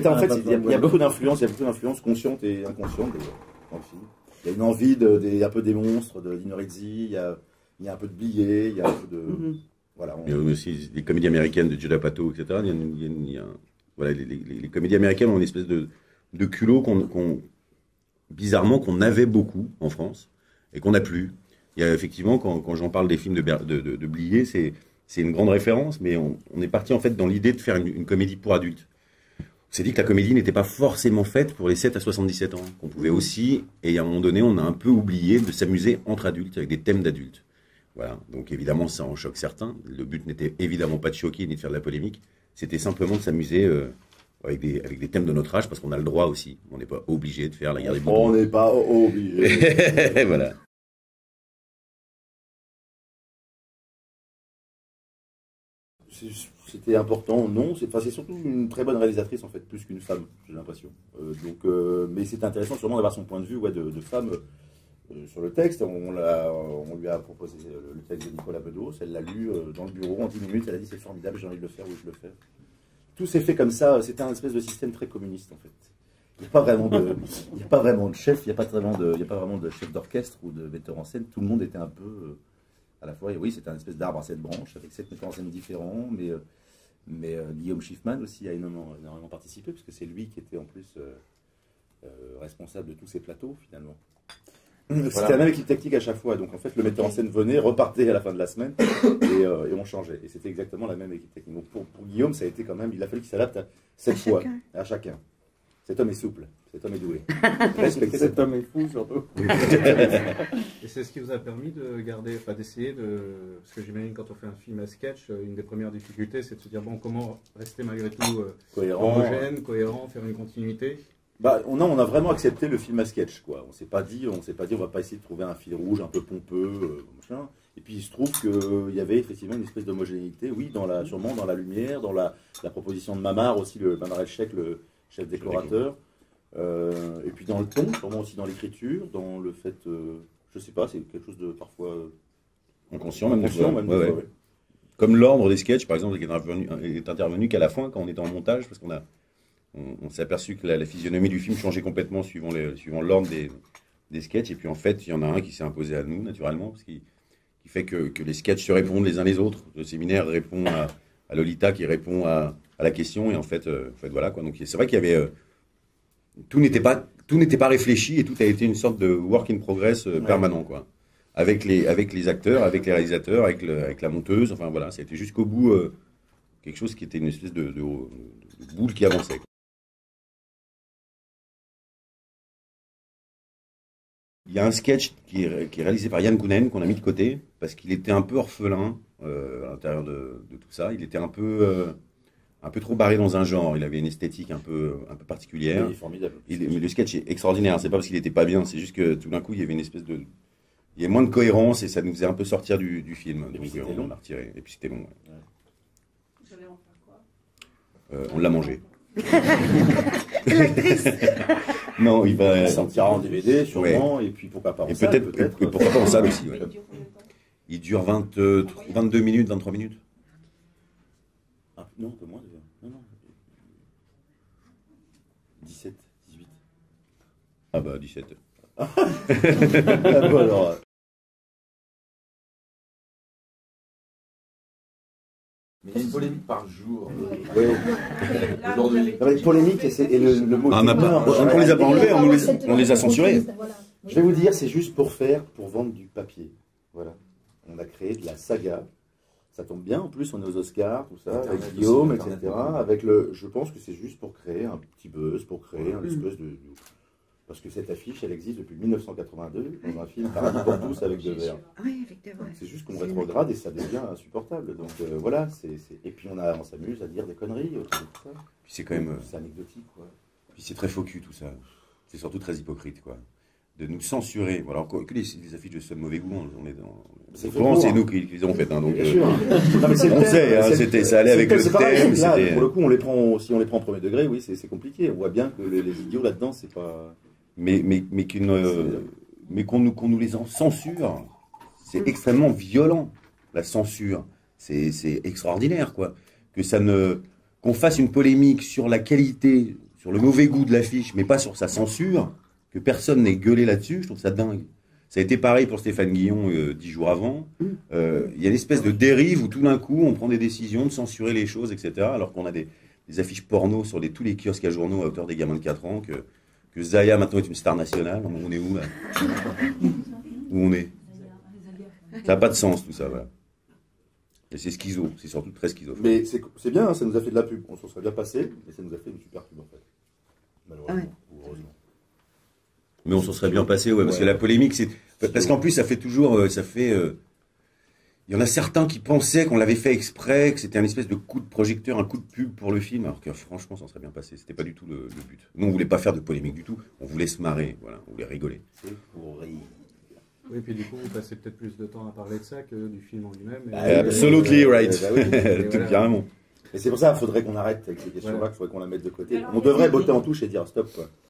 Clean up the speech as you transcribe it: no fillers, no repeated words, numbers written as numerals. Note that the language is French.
En fait, il y a beaucoup d'influences conscientes et inconscientes dans le film. Il y a une envie un peu des monstres, de Linorizzi, il y a un peu de Blier, il y a un peu de... Voilà, Il y a aussi les comédies américaines de Judd Apatow, etc. Voilà, les comédies américaines ont une espèce de culot bizarrement qu'on avait beaucoup en France et qu'on n'a plus. Il y a effectivement, quand j'en parle des films de Blier, c'est une grande référence, mais on est parti en fait dans l'idée de faire une comédie pour adultes. On s'est dit que la comédie n'était pas forcément faite pour les 7 à 77 ans, qu'on pouvait aussi, et à un moment donné, on a un peu oublié de s'amuser entre adultes, avec des thèmes d'adultes. Voilà, donc évidemment, ça en choque certains. Le but n'était évidemment pas de choquer ni de faire de la polémique, c'était simplement de s'amuser avec des thèmes de notre âge, parce qu'on a le droit aussi. On n'est pas obligé de faire la guerre des boutons. On n'est pas obligé. Voilà. C'était important, non. C'est surtout une très bonne réalisatrice, en fait, plus qu'une femme, j'ai l'impression. Mais c'est intéressant sûrement d'avoir son point de vue de femme sur le texte. On lui a proposé le texte de Nicolas Bedos, elle l'a lu dans le bureau en 10 minutes, elle a dit c'est formidable, j'ai envie de le faire, oui, je le fais. Tout s'est fait comme ça, c'était un espèce de système très communiste, en fait. Il n'y a pas vraiment de chef, il n'y a pas vraiment de chef d'orchestre ou de metteur en scène, tout le monde était un peu... à la fois, et oui, c'était un espèce d'arbre à 7 branches, avec 7 metteurs en scène différents, mais Guillaume Schiffman aussi a énormément participé, puisque c'est lui qui était en plus responsable de tous ces plateaux, finalement. C'était la même équipe technique à chaque fois, donc en fait, le metteur en scène venait, repartait à la fin de la semaine, et on changeait. Et c'était exactement la même équipe technique. Donc pour Guillaume, ça a été quand même, il a fallu qu'il s'adapte à 7 fois, à chacun. Cet homme est souple, cet homme est doué. Respectez cet homme est fou, surtout. Et c'est ce qui vous a permis de garder, enfin d'essayer de... Parce que j'imagine quand on fait un film à sketch, une des premières difficultés, c'est de se dire, bon, comment rester malgré tout homogène, cohérent, faire une continuité. On a vraiment accepté le film à sketch, quoi. On s'est pas dit, on va pas essayer de trouver un fil rouge un peu pompeux, machin. Et puis il se trouve qu'il y avait effectivement une espèce d'homogénéité, oui, sûrement dans la lumière, dans la proposition de Mamar aussi, le Mamar El-Sheikh, le chef décorateur. Et puis dans le ton, sûrement aussi dans l'écriture, dans le fait, je sais pas, c'est quelque chose de parfois inconscient, même. Ouais. Comme l'ordre des sketchs, par exemple, qui est intervenu qu'à la fin, quand on était en montage, parce on s'est aperçu que la physionomie du film changeait complètement suivant l'ordre des sketchs. Et puis en fait, il y en a un qui s'est imposé à nous, naturellement, parce qu'il fait que les sketchs se répondent les uns les autres. Le séminaire répond à Lolita qui répond à la question. Et en fait voilà, quoi. Donc c'est vrai qu'il y avait... tout n'était pas réfléchi et tout a été une sorte de work in progress permanent, quoi. Avec les acteurs, avec les réalisateurs, avec la monteuse. Enfin voilà, ça a été jusqu'au bout quelque chose qui était une espèce de boule qui avançait, quoi. Il y a un sketch qui est réalisé par Yann Kounen qu'on a mis de côté parce qu'il était un peu orphelin à l'intérieur de tout ça. Il était un peu trop barré dans un genre. Il avait une esthétique un peu particulière. Il est formidable. Mais le sketch est extraordinaire. C'est pas parce qu'il était pas bien, c'est juste que tout d'un coup il y avait une espèce de... Il y avait moins de cohérence et ça nous faisait un peu sortir du film. Et donc puis on l'a retiré. Et puis c'était long. Vous allez en faire quoi? On l'a mangé. L'actrice. Non, il va... Il sortira en DVD sûrement, et puis pourquoi pas en salle, peut-être. Et pourquoi pas en salle aussi, ouais. Il dure combien de temps? Il dure 22 minutes, 23 minutes. Ah, non, un peu moins déjà. Non. 17, 18. Ah bah 17. Ah, bon, alors... Mais il y a une polémique par jour. Oui. Aujourd'hui. Polémique, et le mot... On les a pas enlevés, on les a censurés. Je vais vous dire, c'est juste pour vendre du papier. Voilà. On a créé de la saga. Ça tombe bien, en plus, on est aux Oscars, tout ça, avec Guillaume, etc. Je pense que c'est juste pour créer un petit buzz, pour créer un espèce de... Parce que cette affiche, elle existe depuis 1982, dans un film Paradis pour tous avec Devers. Oui, effectivement. C'est juste qu'on rétrograde et ça devient insupportable. Donc voilà, et puis on s'amuse à dire des conneries autour de tout ça. Puis c'est quand même... C'est anecdotique, quoi. Puis c'est très faux cul, tout ça. C'est surtout très hypocrite, quoi. De nous censurer. Voilà, encore que les affiches de ce mauvais goût, on est dans... C'est nous qui les avons faites, hein, donc... Bien sûr. Non, mais on sait, hein, ça allait avec le thème. Là, pour le coup, si on les prend au premier degré, oui, c'est compliqué. On voit bien que les idiots là-dedans, c'est pas... Mais qu'on nous les en censure, c'est extrêmement violent, la censure. C'est extraordinaire, quoi. Qu'on fasse une polémique sur la qualité sur le mauvais goût de l'affiche, mais pas sur sa censure, que personne n'ait gueulé là-dessus, je trouve ça dingue. Ça a été pareil pour Stéphane Guillon 10 jours avant. Il y a une espèce de dérive où tout d'un coup, on prend des décisions de censurer les choses, etc. Alors qu'on a des affiches porno sur tous les kiosques à journaux à hauteur des gamins de 4 ans, que Zaya maintenant est une star nationale. On est où là? Où on est? Ça n'a pas de sens tout ça, voilà. Et c'est schizo, c'est surtout très schizo. Mais c'est bien, hein, ça nous a fait de la pub. On s'en serait bien passé, mais ça nous a fait une super pub en fait. Malheureusement, ou heureusement. Mais on s'en serait bien passé, ouais, parce que la polémique, c'est. Parce qu'en plus, ça fait toujours. Il y en a certains qui pensaient qu'on l'avait fait exprès, que c'était un espèce de coup de projecteur, un coup de pub pour le film, alors que franchement, ça serait bien passé. C'était pas du tout le but. Nous, on voulait pas faire de polémique du tout. On voulait se marrer, voilà. On voulait rigoler. C'est pour rire. Oui, puis du coup, vous passez peut-être plus de temps à parler de ça que du film en lui-même. Absolutely right. Bah oui. Tout carrément. Et c'est pour ça qu'il faudrait qu'on arrête avec ces questions-là, Voilà. qu'il faudrait qu'on la mette de côté. On devrait botter en touche et dire stop, quoi.